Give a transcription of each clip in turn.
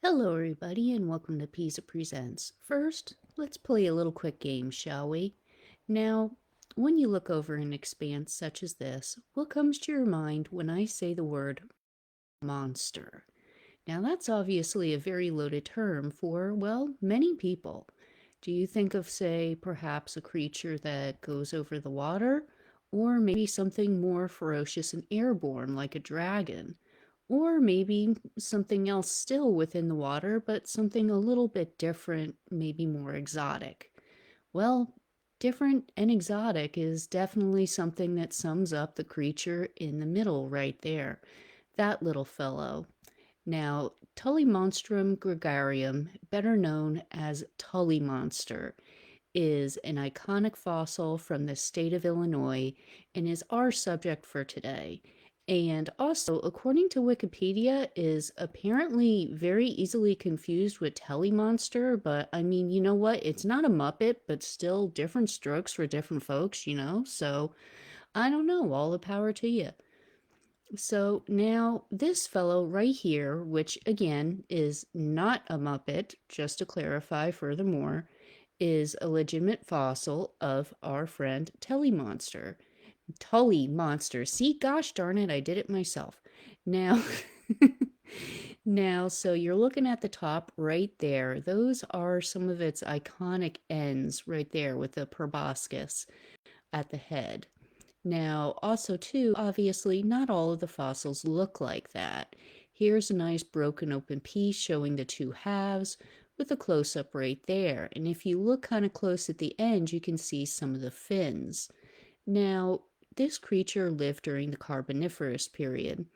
Hello, everybody, and welcome to Pizza Presents. First, let's play a little quick game, shall we? Now, when you look over an expanse such as this, what comes to your mind when I say the word monster? Now, that's obviously a very loaded term for, well, many people. Do you think of, say, perhaps a creature that goes over the water? Or maybe something more ferocious and airborne, like a dragon? Or maybe something else still within the water, but something a little bit different, maybe more exotic? Well, different and exotic is definitely something that sums up the creature in the middle right there. That little fellow. Now, Tully Monstrum gregarium, better known as Tully Monster, is an iconic fossil from the state of Illinois and is our subject for today. And also, according to Wikipedia, is apparently very easily confused with Monster. But I mean, you know what? It's not a muppet, but still different strokes for different folks. So I don't know. All the power to you. So now this fellow right here, which again is not a Muppet, just to clarify furthermore, is a legitimate fossil of our friend Tully Monster. Tully Monster. See, gosh darn it, I did it myself. Now, so you're looking at the top right there. Those are some of its iconic ends right there with the proboscis at the head. Now, also, too, obviously, not all of the fossils look like that. Here's a nice broken open piece showing the two halves with a close up right there. And if you look kind of close at the end, you can see some of the fins. Now, this creature lived during the Carboniferous period,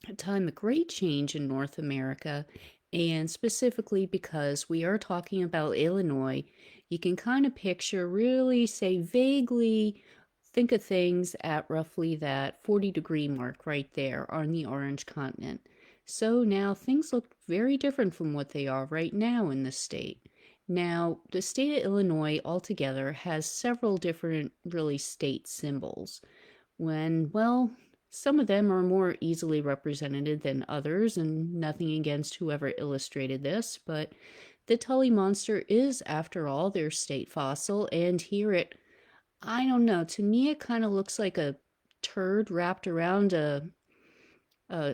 a time of great change in North America, and specifically because we are talking about Illinois, you can kind of picture, really say vaguely, think of things at roughly that 40-degree mark right there on the Orange Continent. So now things look very different from what they are right now in the state. Now, the state of Illinois altogether has several different, really, state symbols. Well, some of them are more easily represented than others, and nothing against whoever illustrated this, but the Tully Monster is, after all, their state fossil, and here I don't know, to me it kind of looks like a turd wrapped around a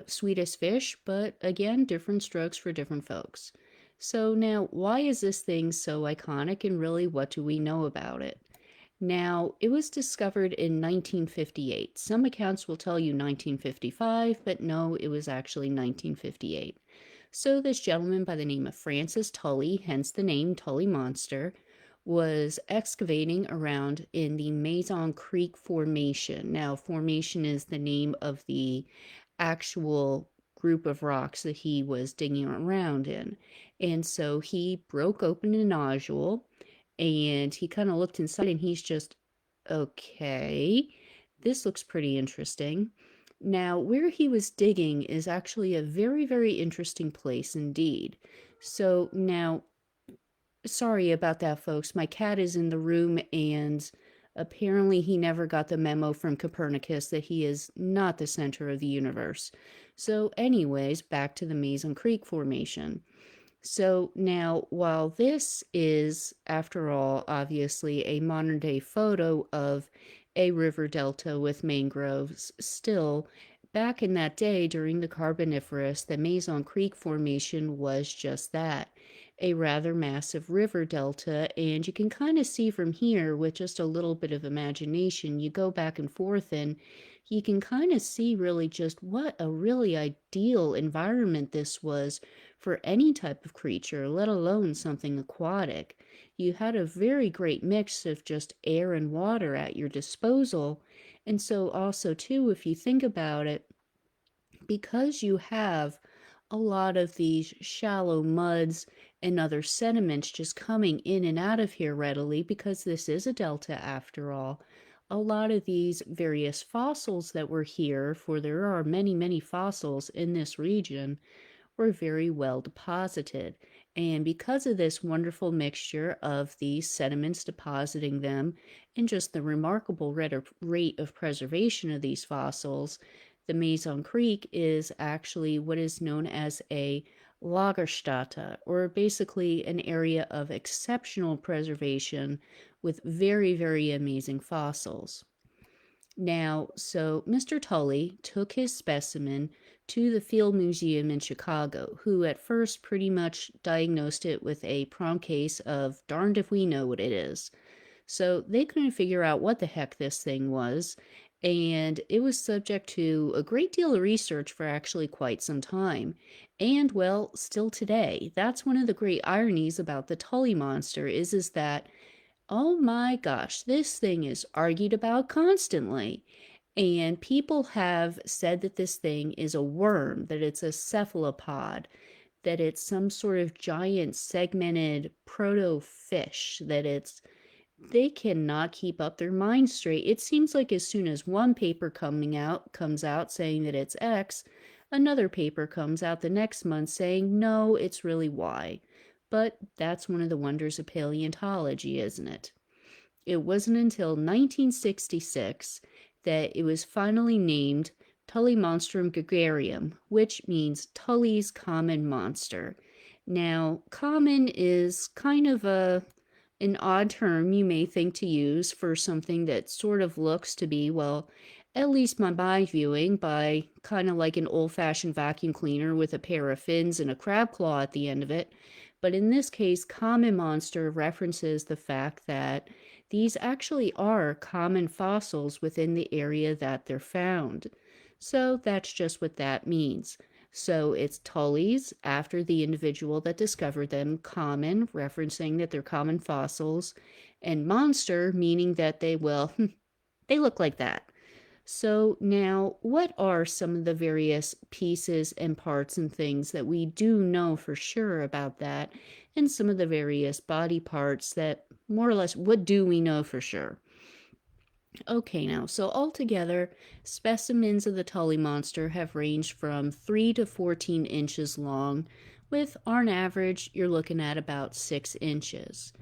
Swedish fish, but again, different strokes for different folks. So now, why is this thing so iconic, and really what do we know about it? Now, it was discovered in 1958. Some accounts will tell you 1955, but no, it was actually 1958. So, this gentleman by the name of Francis Tully, hence the name Tully Monster, was excavating around in the Mason Creek Formation. Now, formation is the name of the actual group of rocks that he was digging around in. And so he broke open a nodule and he kind of looked inside and he's just, okay, this looks pretty interesting. Now, where he was digging is actually a very, very interesting place indeed. So now, sorry about that, folks. My cat is in the room and apparently he never got the memo from Copernicus that he is not the center of the universe. So, anyways, back to the Mason Creek Formation. So now, while this is, after all, obviously a modern day photo of a river delta with mangroves, still, back in that day during the Carboniferous, the Mason Creek Formation was just that, a rather massive river delta. And you can kind of see from here, with just a little bit of imagination, you go back and forth and you can kind of see really just what a really ideal environment this was for any type of creature, let alone something aquatic. You had a very great mix of just air and water at your disposal. And so, also, too, if you think about it, because you have a lot of these shallow muds and other sediments just coming in and out of here readily, because this is a delta after all, a lot of these various fossils that were here, for there are many, many fossils in this region, were very well deposited. And because of this wonderful mixture of these sediments depositing them and just the remarkable rate of preservation of these fossils, the Mason Creek is actually what is known as a Lagerstätte, or basically an area of exceptional preservation with very, very amazing fossils. Now, so Mr. Tully took his specimen to the Field Museum in Chicago, who at first pretty much diagnosed it with a prompt case of darned if we know what it is. So they couldn't figure out what the heck this thing was, and it was subject to a great deal of research for actually quite some time. And well, still today. That's one of the great ironies about the Tully Monster is that oh my gosh, this thing is argued about constantly. And people have said that this thing is a worm, that it's a cephalopod, that it's some sort of giant segmented proto fish, that it's they cannot keep up their minds straight. It seems like as soon as one paper comes out saying that it's X, another paper comes out the next month saying no, it's really Y. But that's one of the wonders of paleontology, isn't it? It wasn't until 1966 that it was finally named Tully Monstrum gregarium, which means Tully's common monster. Now, common is kind of an odd term you may think to use for something that sort of looks to be, well, at least my viewing, by kind of like an old-fashioned vacuum cleaner with a pair of fins and a crab claw at the end of it. But in this case, common monster references the fact that these actually are common fossils within the area that they're found. So that's just what that means. So it's Tully's, after the individual that discovered them, common, referencing that they're common fossils, and monster, meaning that they, well, they look like that. So now, what are some of the various pieces and parts and things that we do know for sure about that, and some of the various body parts that more or less, what do we know for sure? Okay, now, so altogether, specimens of the Tully monster have ranged from 3 to 14 inches long, with on average, you're looking at about 6 inches.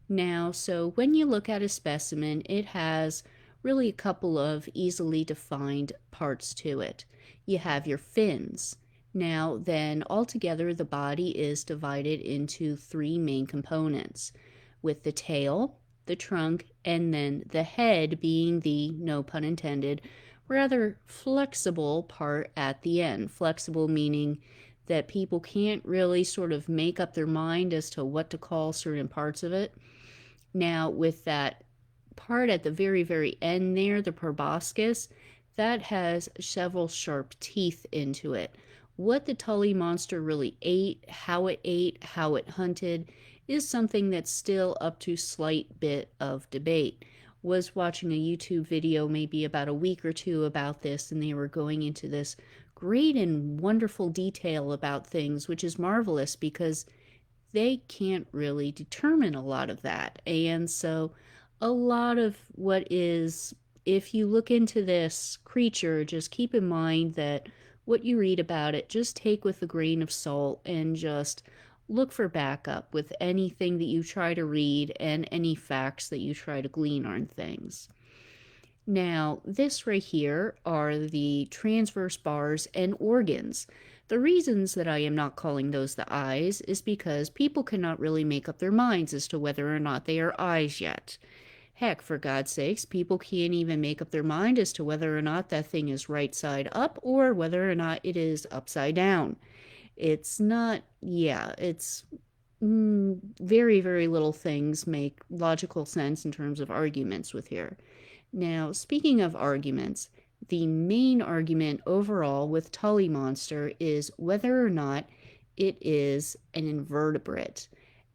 Now, so when you look at a specimen, it has really a couple of easily defined parts to it. You have your fins. Now, then, altogether, the body is divided into three main components, with the tail, the trunk, and then the head being the, no pun intended, rather flexible part at the end. Flexible meaning that people can't really sort of make up their mind as to what to call certain parts of it. Now, with that part at the very, very end there, the proboscis, that has several sharp teeth into it. What the Tully monster really ate, how it hunted, is something that's still up to slight bit of debate. Was watching a YouTube video maybe about a week or two about this, and they were going into this great and wonderful detail about things, which is marvelous because they can't really determine a lot of that. And so a lot of what is, if you look into this creature, just keep in mind that what you read about it, just take with a grain of salt and just look for backup with anything that you try to read and any facts that you try to glean on things. Now, this right here are the transverse bars and organs. The reasons that I am not calling those the eyes is because people cannot really make up their minds as to whether or not they are eyes yet. Heck, for God's sakes, people can't even make up their mind as to whether or not that thing is right side up or whether or not it is upside down. It's not, yeah, it's very, very little things make logical sense in terms of arguments with here. Now, speaking of arguments, the main argument overall with Tully Monster is whether or not it is an invertebrate.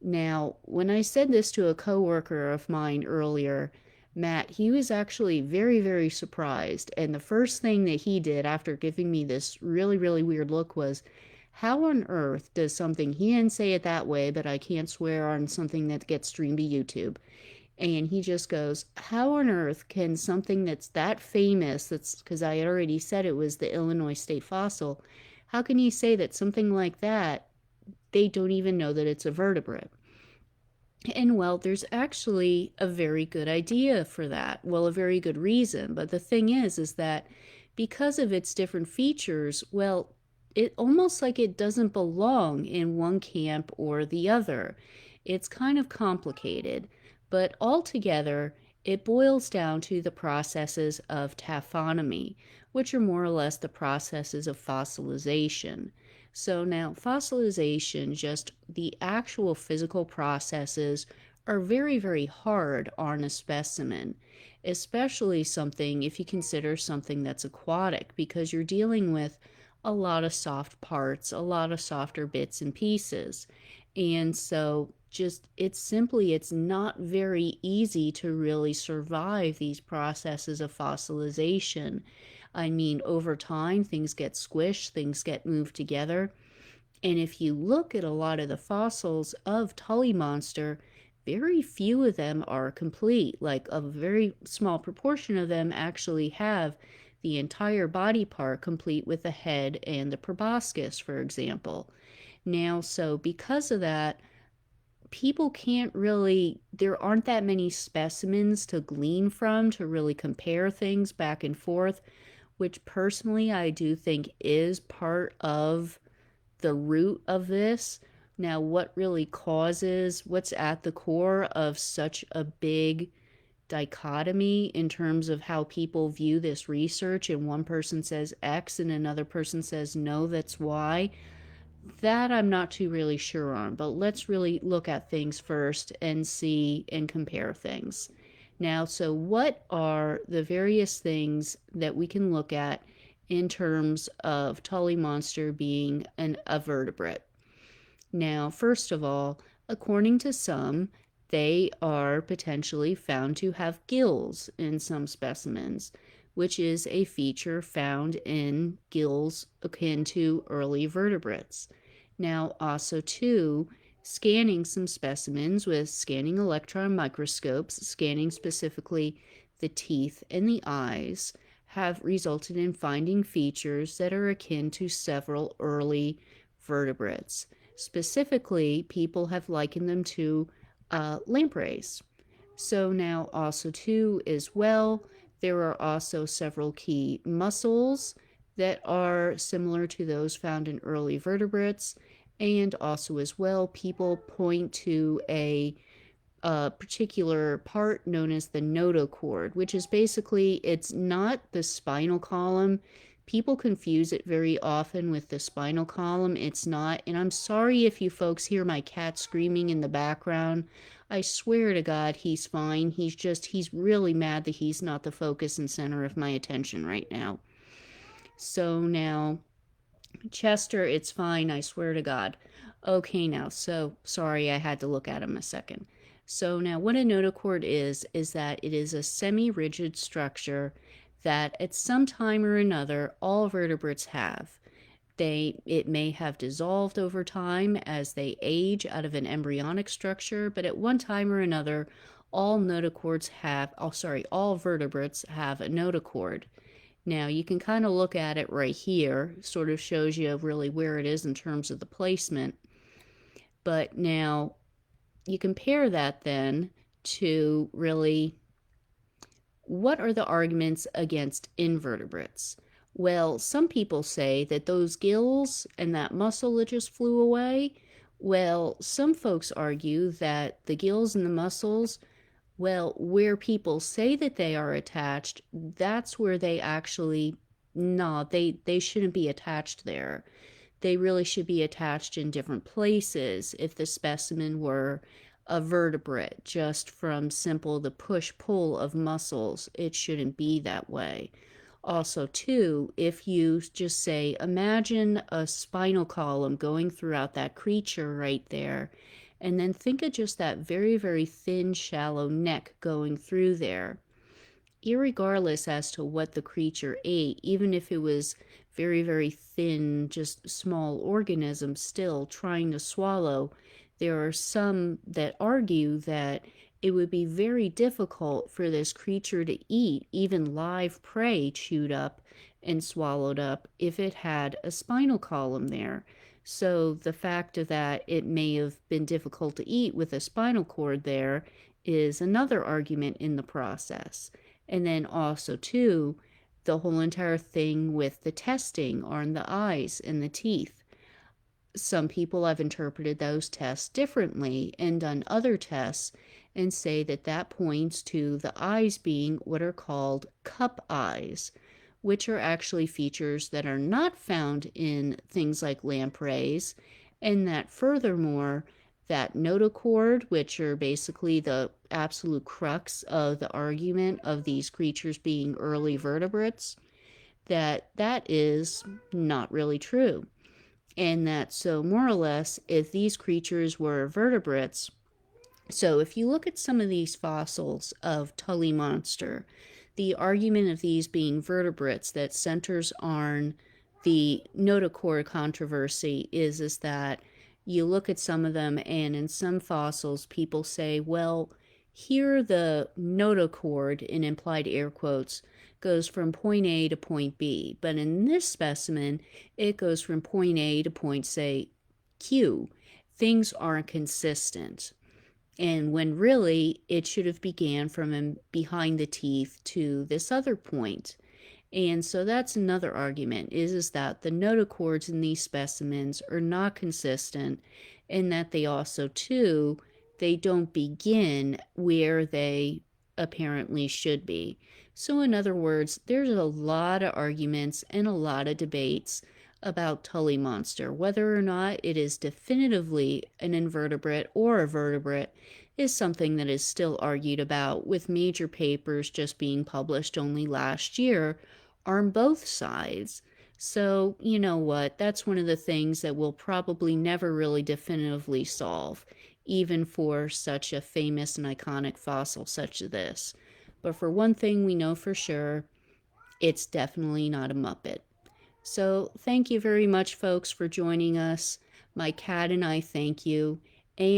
Now, when I said this to a coworker of mine earlier, Matt, he was actually very, very surprised. And the first thing that he did after giving me this really, really weird look was, how on earth does something, he didn't say it that way, but I can't swear on something that gets streamed to YouTube. And he just goes, how on earth can something that's that famous, that's because I already said it was the Illinois state fossil, how can you say that something like that, they don't even know that it's a vertebrate? And well, there's actually a very good idea for that. Well, a very good reason. But the thing is that because of its different features, well, it almost like it doesn't belong in one camp or the other. It's kind of complicated, but altogether, it boils down to the processes of taphonomy, which are more or less the processes of fossilization. So now, fossilization, just the actual physical processes, are very, very hard on a specimen, especially something if you consider something that's aquatic, because you're dealing with a lot of soft parts, a lot of softer bits and pieces. And so just it's not very easy to really survive these processes of fossilization. I mean, over time, things get squished, things get moved together. And if you look at a lot of the fossils of Tully Monster, very few of them are complete. Like a very small proportion of them actually have the entire body part complete with the head and the proboscis, for example. Now, so because of that, people can't really, there aren't that many specimens to glean from to really compare things back and forth, which personally I do think is part of the root of this. Now, what really causes, what's at the core of such a big dichotomy in terms of how people view this research, and one person says X and another person says no, that's Y, that I'm not too really sure on. But let's really look at things first and see and compare things. Now, so what are the various things that we can look at in terms of Tully Monster being a vertebrate? Now, first of all, according to some, they are potentially found to have gills in some specimens, which is a feature found in gills akin to early vertebrates. Now, also, too, scanning some specimens with scanning electron microscopes, scanning specifically the teeth and the eyes, have resulted in finding features that are akin to several early vertebrates. Specifically, people have likened them to lampreys. So now also too as well, there are also several key mussels that are similar to those found in early vertebrates. And also as well, people point to a particular part known as the notochord, which is basically, it's not the spinal column. People confuse it very often with the spinal column. It's not. And I'm sorry if you folks hear my cat screaming in the background. I swear to God, he's fine. He's really mad that he's not the focus and center of my attention right now. So now, Chester, it's fine. I swear to God. Okay, now, so sorry I had to look at him a second. So now what a notochord is that it is a semi-rigid structure that at some time or another all vertebrates have. It may have dissolved over time as they age out of an embryonic structure, but at one time or another all notochords have, all vertebrates have a notochord. Now you can kind of look at it right here, sort of shows you really where it is in terms of the placement. But now you compare that then to really what are the arguments against invertebrates? Well, some people say that those gills and that mussel that just flew away, well, some folks argue that the gills and the mussels, well, where people say that they are attached, that's where they actually, no, they shouldn't be attached there. They really should be attached in different places if the specimen were a vertebrate, just from simple the push-pull of muscles. It shouldn't be that way. Also, too, if you just say, imagine a spinal column going throughout that creature right there, and then think of just that very, very thin, shallow neck going through there. Irregardless as to what the creature ate, even if it was very, very thin, just small organisms still trying to swallow, there are some that argue that it would be very difficult for this creature to eat even live prey chewed up and swallowed up if it had a spinal column there. So the fact of that it may have been difficult to eat with a spinal cord there is another argument in the process. And then also too, the whole entire thing with the testing on the eyes and the teeth. Some people have interpreted those tests differently and done other tests and say that that points to the eyes being what are called cup eyes, which are actually features that are not found in things like lampreys, and that furthermore, that notochord, which are basically the absolute crux of the argument of these creatures being early vertebrates, that is not really true. And that so more or less, if these creatures were vertebrates, so if you look at some of these fossils of Tully Monster, the argument of these being vertebrates that centers on the notochord controversy is that you look at some of them, and in some fossils people say, well, here the notochord, in implied air quotes, goes from point A to point B, but in this specimen it goes from point A to point, say, Q. Things aren't consistent, and when really it should have began from behind the teeth to this other point. And so that's another argument, is that the notochords in these specimens are not consistent, and that they also too, they don't begin where they apparently should be. So in other words, there's a lot of arguments and a lot of debates about Tully Monster. Whether or not it is definitively an invertebrate or a vertebrate is something that is still argued about, with major papers just being published only last year on both sides. So, you know what? That's one of the things that we'll probably never really definitively solve, even for such a famous and iconic fossil such as this. But for one thing we know for sure, it's definitely not a muppet. So, thank you very much, folks, for joining us. My cat and I thank you. And